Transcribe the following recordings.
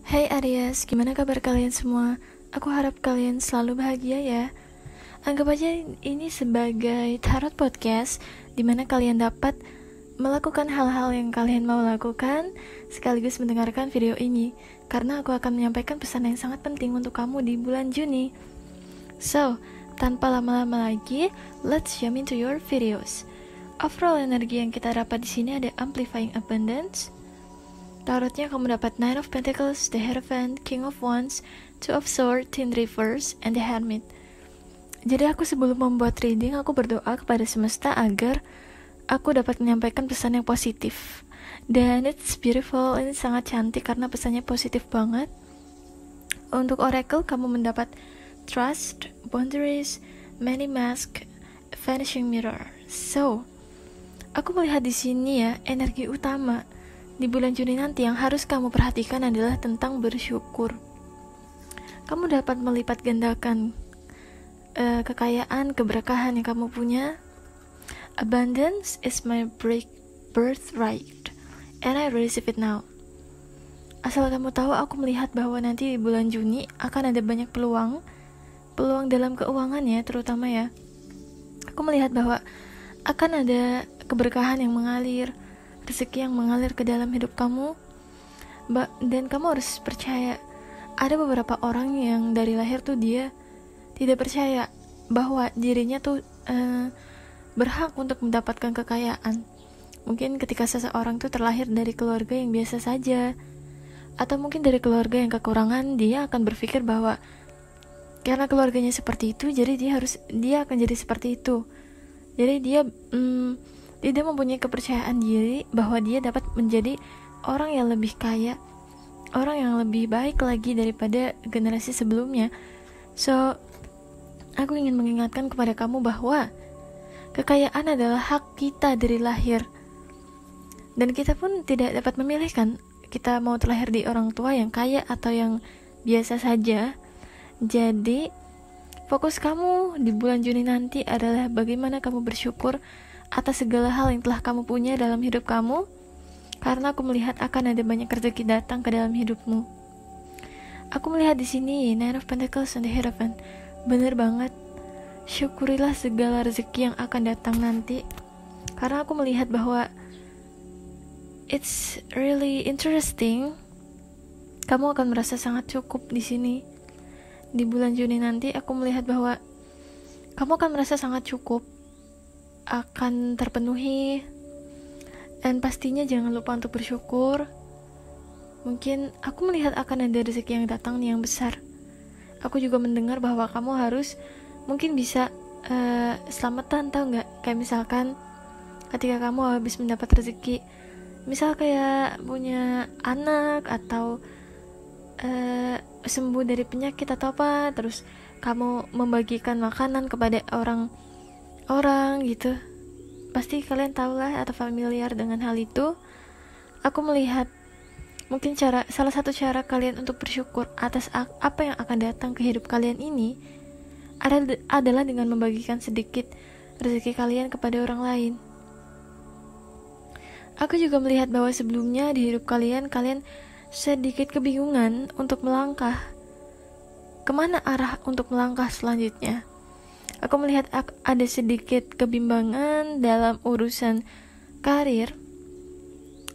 Hai Aries, gimana kabar kalian semua? Aku harap kalian selalu bahagia ya. Anggap aja ini sebagai tarot podcast dimana kalian dapat melakukan hal-hal yang kalian mau lakukan sekaligus mendengarkan video ini, karena aku akan menyampaikan pesan yang sangat penting untuk kamu di bulan Juni. So, tanpa lama-lama lagi, let's jump into your videos. Overall energi yang kita dapat di sini ada Amplifying Abundance. Tarotnya kamu dapat Nine of Pentacles, the Hierophant, King of Wands, Two of Swords, in reverse, and the Hermit. Jadi aku sebelum membuat reading, aku berdoa kepada semesta agar aku dapat menyampaikan pesan yang positif. Dan it's beautiful, ini sangat cantik karena pesannya positif banget. Untuk Oracle, kamu mendapat Trust, Boundaries, Many Masks, Vanishing Mirror. So, aku melihat di sini ya, energi utama di bulan Juni nanti yang harus kamu perhatikan adalah tentang bersyukur. Kamu dapat melipat gandakan kekayaan, keberkahan yang kamu punya. Abundance is my birthright, and I receive it now. Asal kamu tahu, aku melihat bahwa nanti di bulan Juni akan ada banyak peluang dalam keuangan ya, terutama ya. Aku melihat bahwa akan ada keberkahan yang mengalir, rezeki yang mengalir ke dalam hidup kamu. Dan kamu harus percaya, ada beberapa orang yang dari lahir tuh dia tidak percaya bahwa dirinya tuh berhak untuk mendapatkan kekayaan. Mungkin ketika seseorang tuh terlahir dari keluarga yang biasa saja, atau mungkin dari keluarga yang kekurangan, dia akan berpikir bahwa karena keluarganya seperti itu, jadi dia akan jadi seperti itu. Jadi dia tidak mempunyai kepercayaan diri bahwa dia dapat menjadi orang yang lebih kaya, orang yang lebih baik lagi daripada generasi sebelumnya. So, aku ingin mengingatkan kepada kamu bahwa kekayaan adalah hak kita dari lahir. Dan kita pun tidak dapat memilih kan, kita mau terlahir di orang tua yang kaya atau yang biasa saja. Jadi, fokus kamu di bulan Juni nanti adalah bagaimana kamu bersyukur atas segala hal yang telah kamu punya dalam hidup kamu, karena aku melihat akan ada banyak rezeki datang ke dalam hidupmu. Aku melihat di sini Nine of Pentacles and the Hierophant. Bener banget, syukurilah segala rezeki yang akan datang nanti, karena aku melihat bahwa it's really interesting. Kamu akan merasa sangat cukup di sini. Di bulan Juni nanti aku melihat bahwa kamu akan merasa sangat cukup, akan terpenuhi. Dan pastinya jangan lupa untuk bersyukur. Mungkin aku melihat akan ada rezeki yang datang yang besar. Aku juga mendengar bahwa kamu harus mungkin bisa selamatan, tahu nggak? Kayak misalkan ketika kamu habis mendapat rezeki, misal kayak punya anak atau sembuh dari penyakit atau apa, terus kamu membagikan makanan kepada orang gitu. Pasti kalian tahu lah atau familiar dengan hal itu. Aku melihat mungkin salah satu cara kalian untuk bersyukur atas apa yang akan datang ke hidup kalian ini adalah dengan membagikan sedikit rezeki kalian kepada orang lain. Aku juga melihat bahwa sebelumnya di hidup kalian sedikit kebingungan untuk melangkah kemana arah untuk melangkah selanjutnya. Aku melihat ada sedikit kebimbangan dalam urusan karir.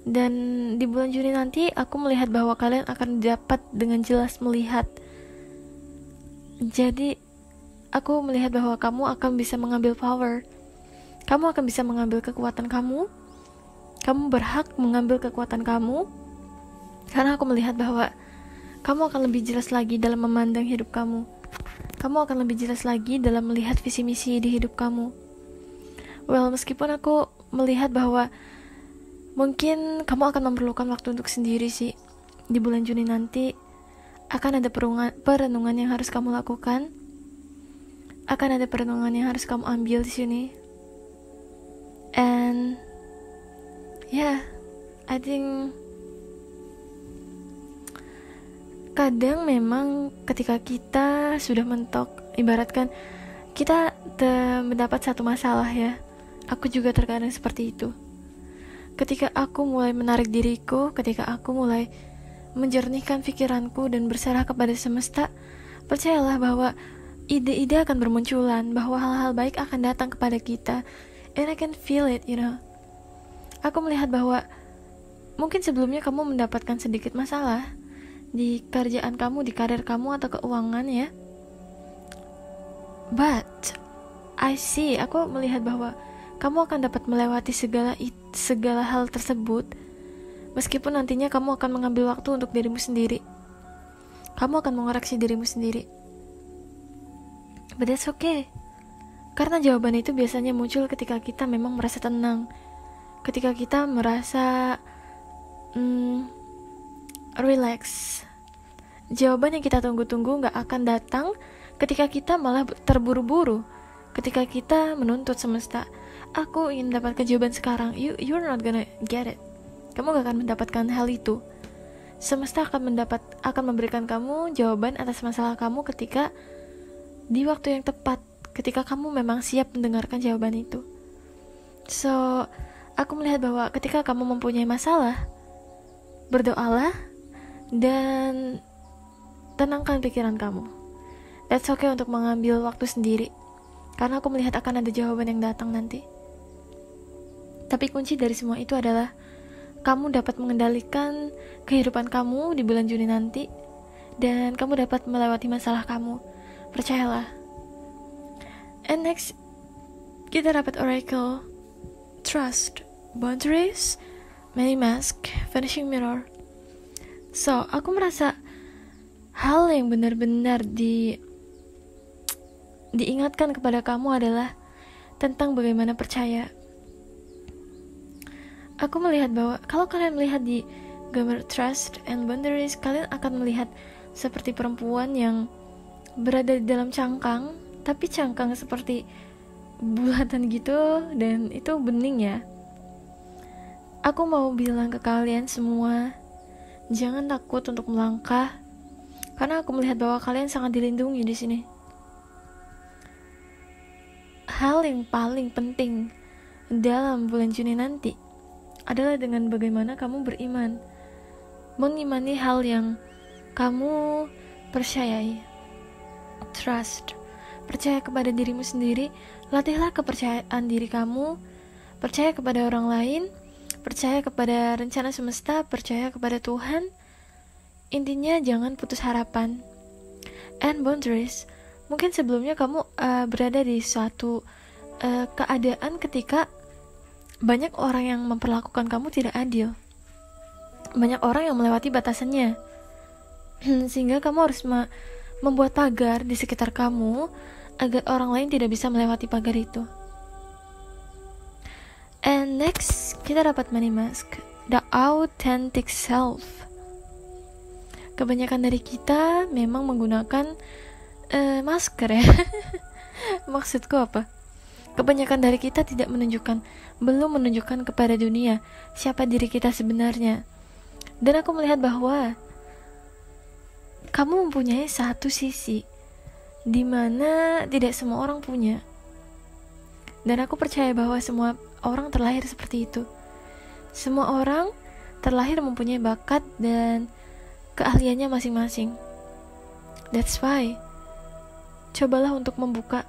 Dan di bulan Juni nanti aku melihat bahwa kalian akan dapat dengan jelas melihat. Jadi aku melihat bahwa kamu akan bisa mengambil power. Kamu akan bisa mengambil kekuatan kamu. Kamu berhak mengambil kekuatan kamu. Karena aku melihat bahwa kamu akan lebih jelas lagi dalam memandang hidup kamu. Kamu akan lebih jelas lagi dalam melihat visi misi di hidup kamu. Well, meskipun aku melihat bahwa mungkin kamu akan memerlukan waktu untuk sendiri sih. Di bulan Juni nanti akan ada perenungan yang harus kamu lakukan. Akan ada perenungan yang harus kamu ambil di sini. And yeah, I think kadang memang ketika kita sudah mentok, ibaratkan kita mendapat satu masalah ya. Aku juga terkadang seperti itu. Ketika aku mulai menarik diriku, ketika aku mulai menjernihkan pikiranku dan berserah kepada semesta, percayalah bahwa ide-ide akan bermunculan, bahwa hal-hal baik akan datang kepada kita. And I can feel it, Aku melihat bahwa mungkin sebelumnya kamu mendapatkan sedikit masalah di kerjaan kamu, di karir kamu, atau keuangan ya. But aku melihat bahwa kamu akan dapat melewati segala hal tersebut, meskipun nantinya kamu akan mengambil waktu untuk dirimu sendiri. Kamu akan mengoreksi dirimu sendiri. But that's okay. Karena jawaban itu biasanya muncul ketika kita memang merasa tenang, ketika kita merasa relax. Jawaban yang kita tunggu-tunggu gak akan datang ketika kita malah terburu-buru, ketika kita menuntut semesta. Aku ingin mendapatkan jawaban sekarang. You're not gonna get it. Kamu gak akan mendapatkan hal itu. Semesta akan memberikan kamu jawaban atas masalah kamu ketika di waktu yang tepat, ketika kamu memang siap mendengarkan jawaban itu. So, aku melihat bahwa ketika kamu mempunyai masalah, berdoalah dan tenangkan pikiran kamu. That's okay untuk mengambil waktu sendiri, karena aku melihat akan ada jawaban yang datang nanti. Tapi kunci dari semua itu adalah kamu dapat mengendalikan kehidupan kamu di bulan Juni nanti, dan kamu dapat melewati masalah kamu. Percayalah. And next, kita dapat oracle, trust, boundaries, many mask, vanishing mirror. So, aku merasa hal yang benar-benar diingatkan kepada kamu adalah tentang bagaimana percaya. Aku melihat bahwa kalau kalian melihat di gambar trust and boundaries, kalian akan melihat seperti perempuan yang berada di dalam cangkang, tapi cangkang seperti bulatan gitu, dan itu bening ya. Aku mau bilang ke kalian semua, jangan takut untuk melangkah, karena aku melihat bahwa kalian sangat dilindungi di sini. Hal yang paling penting dalam bulan Juni nanti adalah dengan bagaimana kamu beriman, mengimani hal yang kamu percayai. Trust, percaya kepada dirimu sendiri. Latihlah kepercayaan diri kamu, percaya kepada orang lain, percaya kepada rencana semesta, percaya kepada Tuhan. Intinya jangan putus harapan. And boundaries, mungkin sebelumnya kamu berada di suatu keadaan ketika banyak orang yang memperlakukan kamu tidak adil, banyak orang yang melewati batasannya, sehingga kamu harus membuat pagar di sekitar kamu agar orang lain tidak bisa melewati pagar itu. And next, kita dapat money mask, the authentic self. Kebanyakan dari kita memang menggunakan masker ya. Maksudku apa? Kebanyakan dari kita belum menunjukkan kepada dunia siapa diri kita sebenarnya. Dan aku melihat bahwa kamu mempunyai satu sisi di mana tidak semua orang punya. Dan aku percaya bahwa semua orang terlahir seperti itu. Semua orang terlahir mempunyai bakat dan keahliannya masing-masing. That's why cobalah untuk membuka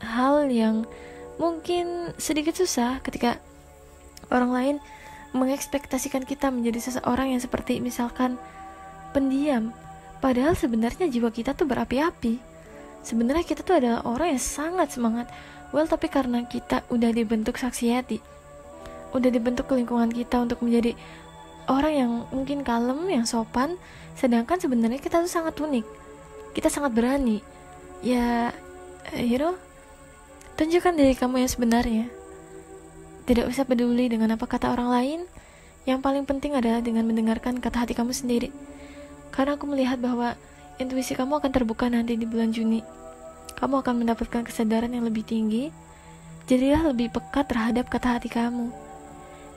hal yang mungkin sedikit susah ketika orang lain mengekspektasikan kita menjadi seseorang yang seperti misalkan pendiam, padahal sebenarnya jiwa kita tuh berapi-api. Sebenarnya kita tuh adalah orang yang sangat semangat. Tapi karena kita udah dibentuk saksiyati, udah dibentuk lingkungan kita untuk menjadi orang yang mungkin kalem, yang sopan, sedangkan sebenarnya kita tuh sangat unik, kita sangat berani. Ya, tunjukkan diri kamu yang sebenarnya. Tidak usah peduli dengan apa kata orang lain. Yang paling penting adalah dengan mendengarkan kata hati kamu sendiri. Karena aku melihat bahwa intuisi kamu akan terbuka nanti di bulan Juni. Kamu akan mendapatkan kesadaran yang lebih tinggi. Jadilah lebih peka terhadap kata hati kamu.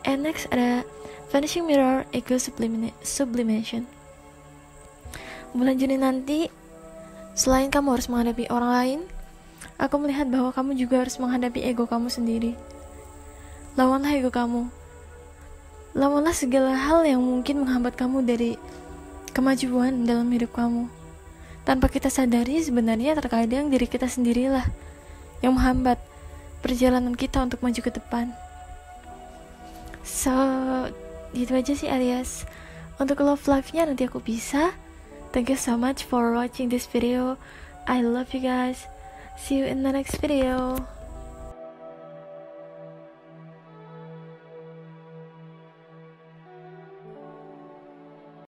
And next ada Vanishing Mirror, Ego Sublimation. Bulan Juni nanti, selain kamu harus menghadapi orang lain, aku melihat bahwa kamu juga harus menghadapi ego kamu sendiri. Lawanlah ego kamu. Lawanlah segala hal yang mungkin menghambat kamu dari kemajuan dalam hidup kamu. Tanpa kita sadari, sebenarnya terkadang diri kita sendirilah yang menghambat perjalanan kita untuk maju ke depan. So, gitu aja sih alias. Untuk love life-nya nanti aku bisa. Thank you so much for watching this video. I love you guys. See you in the next video.